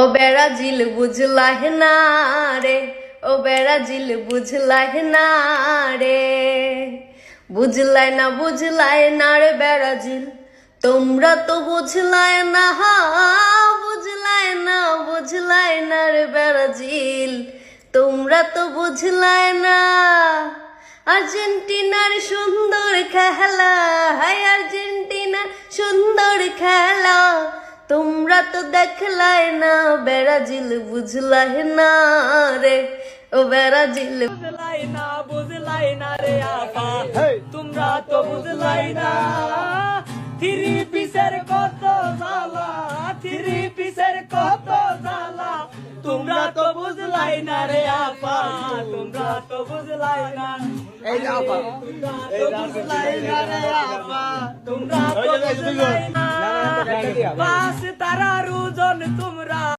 ও Brazil বুঝলাহ না রে, ও Brazil বুঝলাহ না রে, বুঝলাই না রে ব্রাজিল, তোমরা তো বুঝলাই না, বুঝলাই না রে ব্রাজিল, তোমরা তো বুঝলাই না। আর্জেন্টিনার সুন্দর খেলা, হায় আর্জেন্টিনার সুন্দর খেলা, তোমরা তো দেখলাই না, ব্রাজিল বুঝলাই না রে, ও ব্রাজিল বুঝলাই না রে আপা, তোমরা তো বুঝলাই না। থ্রি পিসের কত জ্বালা, থ্রি পিসের কত জ্বালা, তোমরা তো বুঝলাই না রে আপা, তোমরা তো বুঝলাই না। এই যে আপা, তোমরা তো বুঝলাই না রে আপা, তোমরা তো বুঝলাই না। পাঁচ তারার ওজন তোমরা